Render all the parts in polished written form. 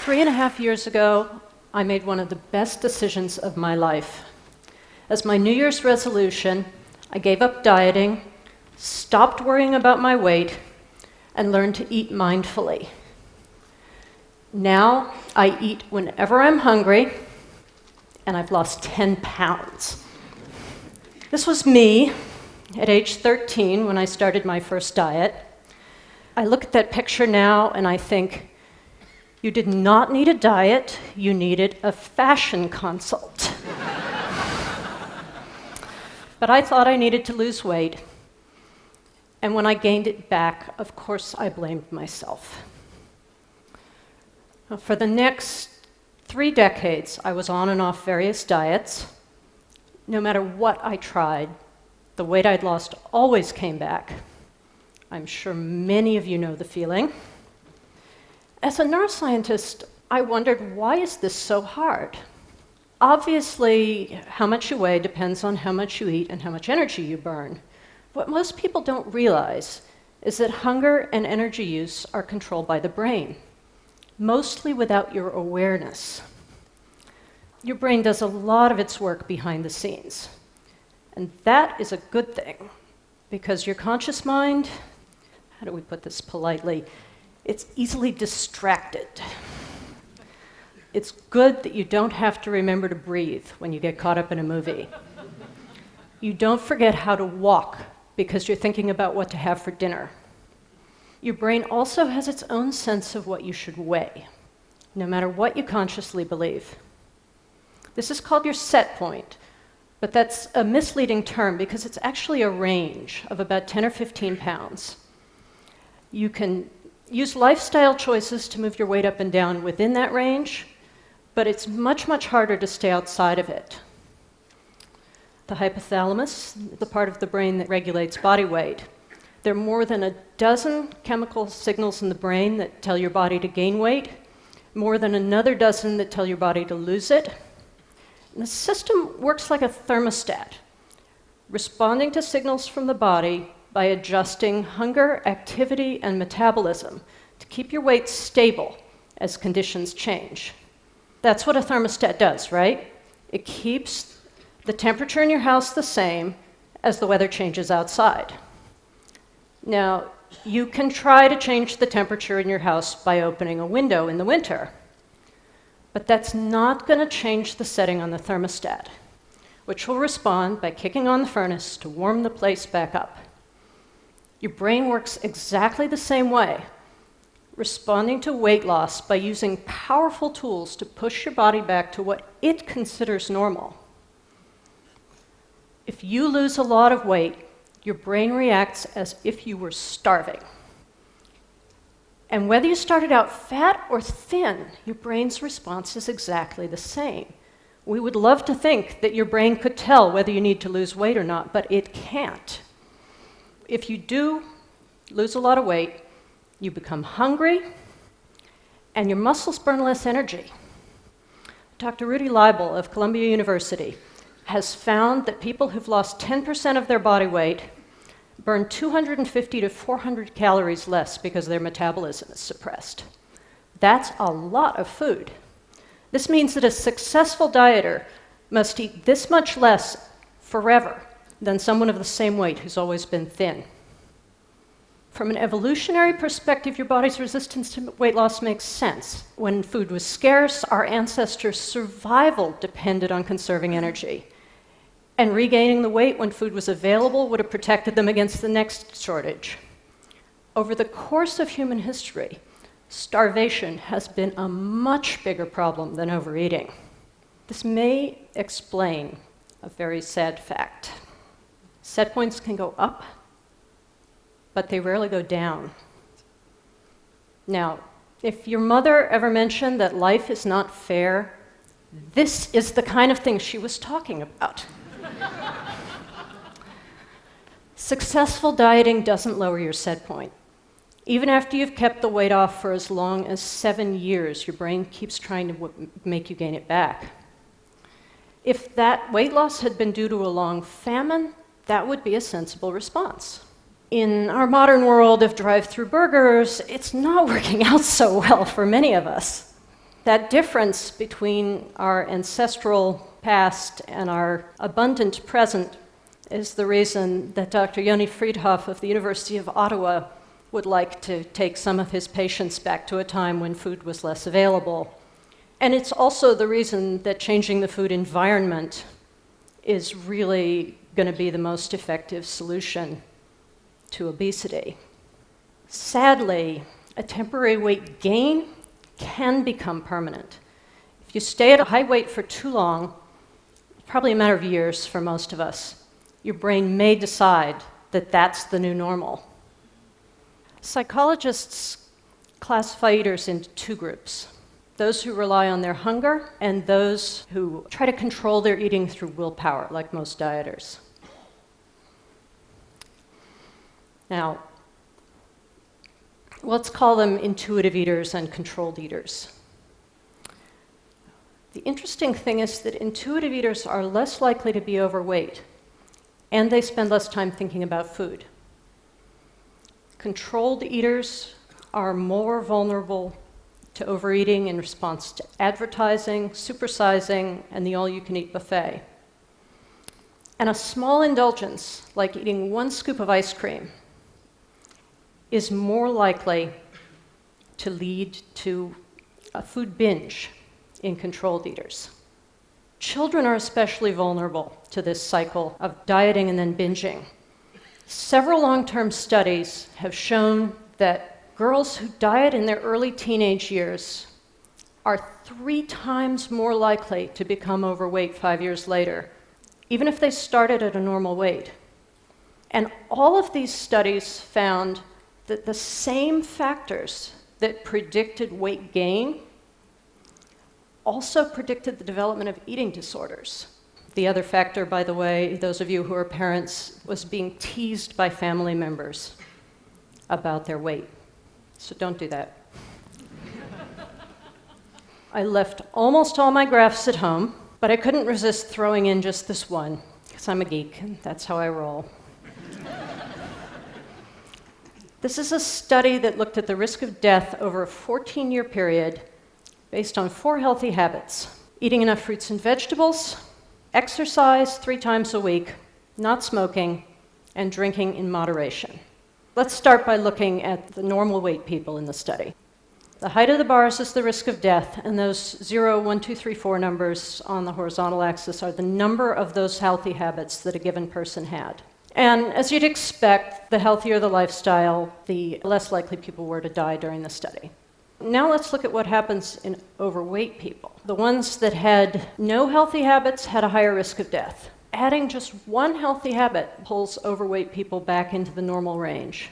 3.5 years ago, I made one of the best decisions of my life. As my New Year's resolution, I gave up dieting, stopped worrying about my weight, and learned to eat mindfully. Now, I eat whenever I'm hungry, and I've lost 10 pounds. This was me at age 13 when I started my first diet. I look at that picture now and I think, you did not need a diet, you needed a fashion consult. But I thought I needed to lose weight, and when I gained it back, of course I blamed myself. For the next 3 decades, I was on and off various diets. No matter what I tried, the weight I'd lost always came back. I'm sure many of you know the feeling. As a neuroscientist, I wondered, why is this so hard? Obviously, how much you weigh depends on how much you eat and how much energy you burn. What most people don't realize is that hunger and energy use are controlled by the brain, mostly without your awareness. Your brain does a lot of its work behind the scenes. And that is a good thing, because your conscious mind, how do we put this politely, it's easily distracted. It's good that you don't have to remember to breathe when you get caught up in a movie. You don't forget how to walk because you're thinking about what to have for dinner. Your brain also has its own sense of what you should weigh, no matter what you consciously believe. This is called your set point, but that's a misleading term because it's actually a range of about 10 or 15 pounds. You can use lifestyle choices to move your weight up and down within that range, but it's much, much harder to stay outside of it. The hypothalamus, the part of the brain that regulates body weight, there are more than a dozen chemical signals in the brain that tell your body to gain weight, more than another dozen that tell your body to lose it. And the system works like a thermostat, responding to signals from the body by adjusting hunger, activity, and metabolism to keep your weight stable as conditions change. That's what a thermostat does, right? It keeps the temperature in your house the same as the weather changes outside. Now, you can try to change the temperature in your house by opening a window in the winter, but that's not going to change the setting on the thermostat, which will respond by kicking on the furnace to warm the place back up. Your brain works exactly the same way, responding to weight loss by using powerful tools to push your body back to what it considers normal. If you lose a lot of weight, your brain reacts as if you were starving. And whether you started out fat or thin, your brain's response is exactly the same. We would love to think that your brain could tell whether you need to lose weight or not, but it can't. If you do lose a lot of weight, you become hungry, and your muscles burn less energy. Dr. Rudy Leibel of Columbia University has found that people who've lost 10% of their body weight burn 250 to 400 calories less because their metabolism is suppressed. That's a lot of food. This means that a successful dieter must eat this much less forever than someone of the same weight who's always been thin. From an evolutionary perspective, your body's resistance to weight loss makes sense. When food was scarce, our ancestors' survival depended on conserving energy. And regaining the weight when food was available would have protected them against the next shortage. Over the course of human history, starvation has been a much bigger problem than overeating. This may explain a very sad fact. Set points can go up, but they rarely go down. Now, if your mother ever mentioned that life is not fair, this is the kind of thing she was talking about. Successful dieting doesn't lower your set point. Even after you've kept the weight off for as long as 7 years, your brain keeps trying to make you gain it back. If that weight loss had been due to a long famine, that would be a sensible response. In our modern world of drive-through burgers, it's not working out so well for many of us. That difference between our ancestral past and our abundant present is the reason that Dr. Yoni Friedhoff of the University of Ottawa would like to take some of his patients back to a time when food was less available. And it's also the reason that changing the food environment is really going to be the most effective solution to obesity. Sadly, a temporary weight gain can become permanent. If you stay at a high weight for too long, probably a matter of years for most of us, your brain may decide that that's the new normal. Psychologists classify eaters into two groups: those who rely on their hunger and those who try to control their eating through willpower, like most dieters. Now, let's call them intuitive eaters and controlled eaters. The interesting thing is that intuitive eaters are less likely to be overweight, and they spend less time thinking about food. Controlled eaters are more vulnerable to overeating in response to advertising, supersizing, and the all-you-can-eat buffet. And a small indulgence, like eating one scoop of ice cream, is more likely to lead to a food binge in controlled eaters. Children are especially vulnerable to this cycle of dieting and then binging. Several long-term studies have shown that girls who diet in their early teenage years are 3 times more likely to become overweight 5 years later, even if they started at a normal weight. And all of these studies found that the same factors that predicted weight gain also predicted the development of eating disorders. The other factor, by the way, those of you who are parents, was being teased by family members about their weight. So don't do that. I left almost all my graphs at home, but I couldn't resist throwing in just this one, because I'm a geek, and that's how I roll. This is a study that looked at the risk of death over a 14-year period based on 4 healthy habits: eating enough fruits and vegetables, exercise 3 times a week, not smoking, and drinking in moderation. Let's start by looking at the normal weight people in the study. The height of the bars is the risk of death, and those 0, 1, 2, 3, 4 numbers on the horizontal axis are the number of those healthy habits that a given person had. And as you'd expect, the healthier the lifestyle, the less likely people were to die during the study. Now let's look at what happens in overweight people. The ones that had no healthy habits had a higher risk of death. Adding just one healthy habit pulls overweight people back into the normal range.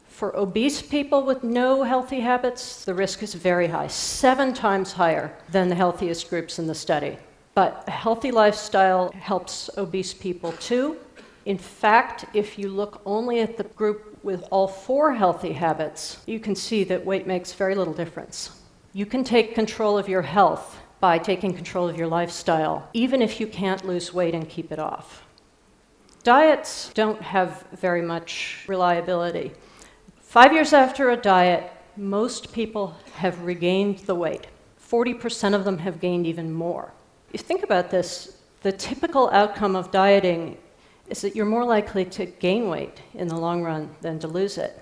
For obese people with no healthy habits, the risk is very high, 7 times higher than the healthiest groups in the study. But a healthy lifestyle helps obese people too. In fact, if you look only at the group with all 4 healthy habits, you can see that weight makes very little difference. You can take control of your health by taking control of your lifestyle, even if you can't lose weight and keep it off. Diets don't have very much reliability. 5 years after a diet, most people have regained the weight. 40% of them have gained even more. If you think about this, the typical outcome of dieting is that you're more likely to gain weight in the long run than to lose it.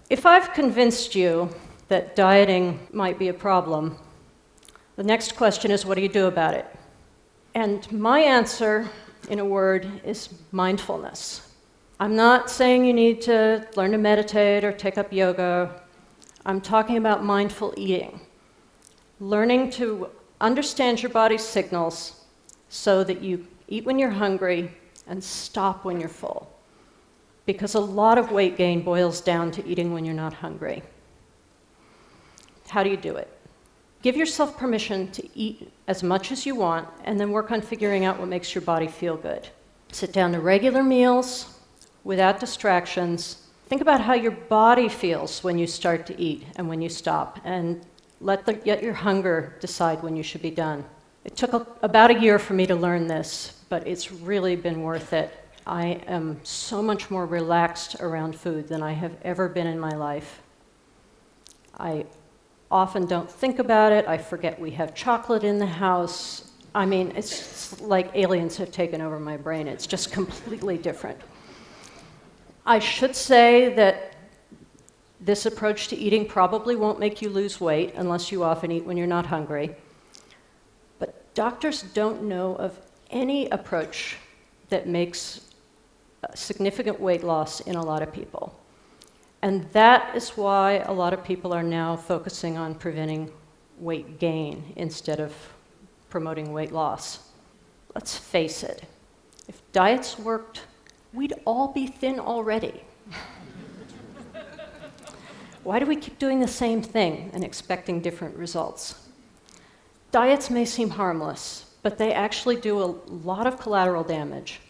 If I've convinced you that dieting might be a problem, the next question is, what do you do about it? And my answer, in a word, is mindfulness. I'm not saying you need to learn to meditate or take up yoga. I'm talking about mindful eating. Learning to understand your body's signals so that you eat when you're hungry and stop when you're full. Because a lot of weight gain boils down to eating when you're not hungry. How do you do it? Give yourself permission to eat as much as you want, and then work on figuring out what makes your body feel good. Sit down to regular meals without distractions. Think about how your body feels when you start to eat and when you stop, and let your hunger decide when you should be done. It took about a year for me to learn this, but it's really been worth it. I am so much more relaxed around food than I have ever been in my life. I often don't think about it. I forget we have chocolate in the house. I mean, it's like aliens have taken over my brain. It's just completely different. I should say that this approach to eating probably won't make you lose weight unless you often eat when you're not hungry. But doctors don't know of any approach that makes significant weight loss in a lot of people. And that is why a lot of people are now focusing on preventing weight gain instead of promoting weight loss. Let's face it, if diets worked, we'd all be thin already. Why do we keep doing the same thing and expecting different results? Diets may seem harmless, but they actually do a lot of collateral damage.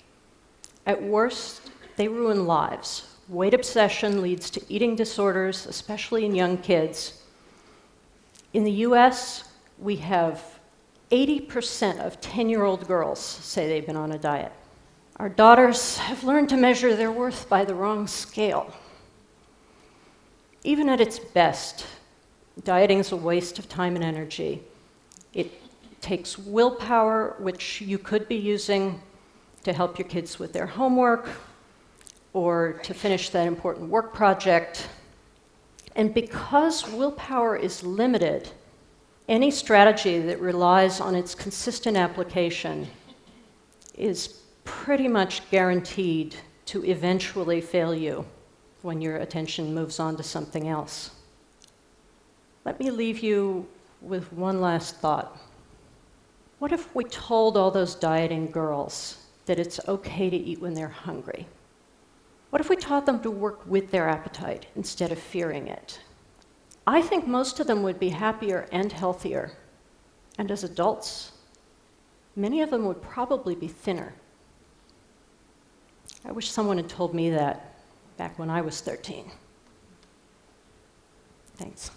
At worst, they ruin lives. Weight obsession leads to eating disorders, especially in young kids. In the US, we have 80% of 10-year-old girls say they've been on a diet. Our daughters have learned to measure their worth by the wrong scale. Even at its best, dieting is a waste of time and energy. It takes willpower, which you could be using to help your kids with their homework or to finish that important work project. And because willpower is limited, any strategy that relies on its consistent application is pretty much guaranteed to eventually fail you when your attention moves on to something else. Let me leave you with one last thought. What if we told all those dieting girls that it's okay to eat when they're hungry? What if we taught them to work with their appetite instead of fearing it? I think most of them would be happier and healthier. And as adults, many of them would probably be thinner. I wish someone had told me that back when I was 13. Thanks.